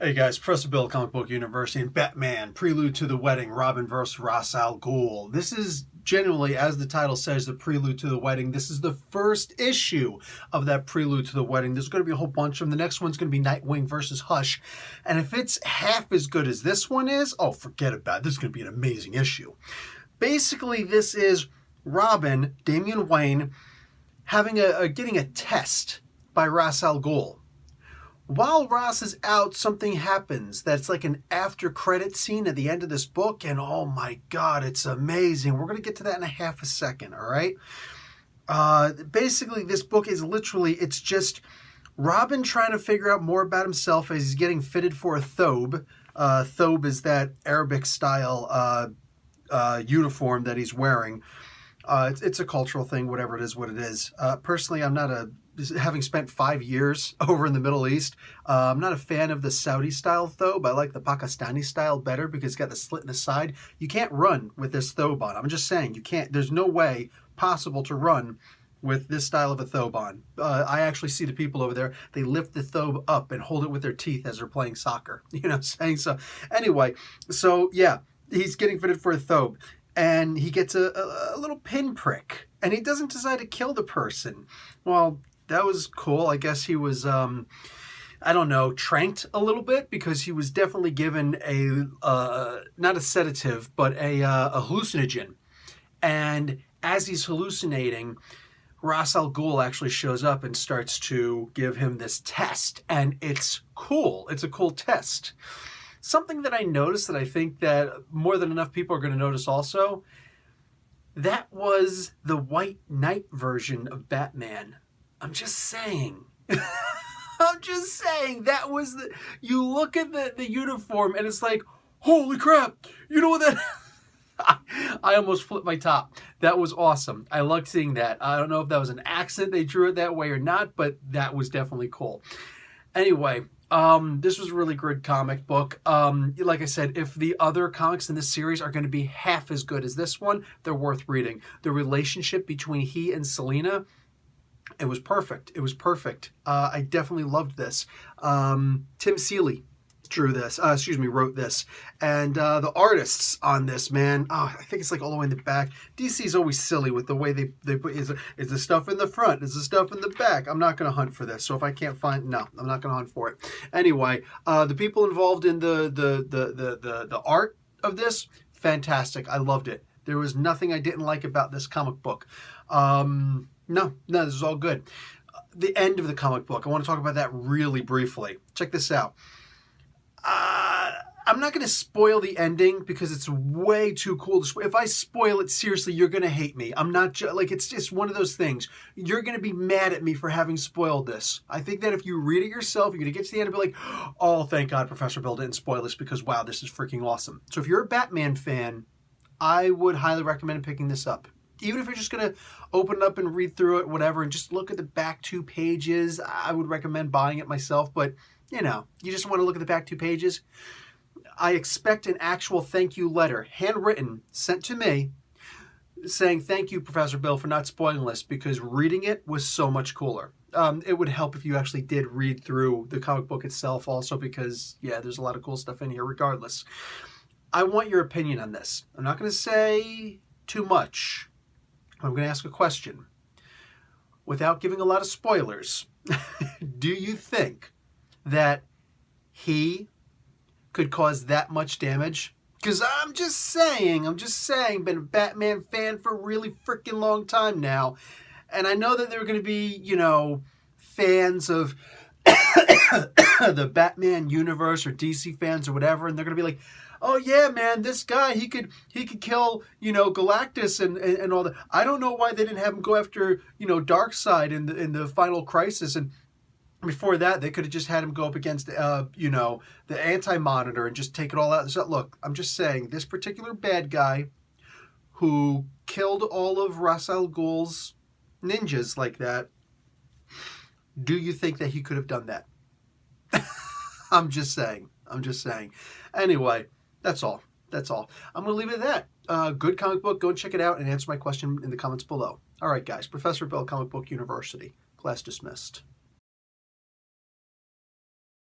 Hey guys, Professor Bill, Comic Book University, and Batman, Prelude to the Wedding, Robin vs. Ra's al Ghul. This is genuinely, as the title says, the Prelude to the Wedding. This is the first issue of that Prelude to the Wedding. There's going to be a whole bunch of them. The next one's going to be Nightwing versus Hush. And if it's half as good as this one is, oh, forget about it. This is going to be an amazing issue. Basically, this is Robin, Damian Wayne, getting a test by Ra's al Ghul. While Ross is out, something happens that's like an after-credit scene at the end of this book, and oh my god, it's amazing. We're going to get to that in a half a second, all right? Basically, this book is literally, it's just Robin trying to figure out more about himself as he's getting fitted for a thobe. Thobe is that Arabic-style uniform that he's wearing. It's a cultural thing, whatever it is, what it is. Personally, I'm not having spent 5 years over in the Middle East, I'm not a fan of the Saudi-style thobe. I like the Pakistani style better because it's got the slit in the side. You can't run with this thobe on. I'm just saying, you can't. There's no way possible to run with this style of a thobe on. I actually see the people over there, they lift the thobe up and hold it with their teeth as they're playing soccer. You know what I'm saying? So anyway, so yeah, he's getting fitted for a thobe. And he gets a little pinprick. And he doesn't decide to kill the person. Well, that was cool. I guess he was, I don't know, tranked a little bit because he was definitely given not a sedative, but a hallucinogen. And as he's hallucinating, Ra's al Ghul actually shows up and starts to give him this test. And it's cool. It's a cool test. Something that I noticed that I think that more than enough people are going to notice also, that was the White Knight version of Batman. I'm just saying. I'm just saying. That was the... You look at the uniform and it's like, holy crap. You know what that... I almost flipped my top. That was awesome. I loved seeing that. I don't know if that was an accident they drew it that way or not, but that was definitely cool. Anyway, this was a really good comic book. Like I said, if the other comics in this series are going to be half as good as this one, they're worth reading. The relationship between he and Selina, it was perfect. It was perfect. I definitely loved this. Tim Seeley wrote this. And the artists on this, man, I think it's like all the way in the back. DC's always silly with the way they put, is the stuff in the front? Is the stuff in the back? I'm not going to hunt for this. So if I can't find, no, I'm not going to hunt for it. Anyway, the people involved in the art of this, fantastic. I loved it. There was nothing I didn't like about this comic book. No, this is all good. The end of the comic book, I want to talk about that really briefly. Check this out. I'm not going to spoil the ending because it's way too cool to spoil. If I spoil it, seriously, you're going to hate me. I'm not like, it's just one of those things. You're going to be mad at me for having spoiled this. I think that if you read it yourself, you're going to get to the end and be like, oh, thank God Professor Bill didn't spoil this because, wow, this is freaking awesome. So if you're a Batman fan, I would highly recommend picking this up. Even if you're just going to open it up and read through it, whatever, and just look at the back 2 pages, I would recommend buying it myself. But, you know, you just want to look at the back 2 pages. I expect an actual thank you letter, handwritten, sent to me, saying thank you, Professor Bill, for not spoiling this, because reading it was so much cooler. It would help if you actually did read through the comic book itself also, because, yeah, there's a lot of cool stuff in here regardless. I want your opinion on this. I'm not going to say too much. I'm going to ask a question. Without giving a lot of spoilers, do you think that he could cause that much damage? Because I'm just saying, been a Batman fan for a really freaking long time now. And I know that there are going to be, you know, fans of the Batman universe or DC fans or whatever, and they're going to be like, oh yeah, man, this guy, he could kill, you know, Galactus and all that. I don't know why they didn't have him go after, you know, Darkseid in the final crisis, and before that they could have just had him go up against you know, the Anti-Monitor and just take it all out. So look, I'm just saying, this particular bad guy who killed all of Ra's al Ghul's ninjas like that, do you think that he could have done that? I'm just saying. Anyway, that's all. I'm going to leave it at that. Good comic book. Go and check it out and answer my question in the comments below. All right, guys. Professor Bill, Comic Book University. Class dismissed.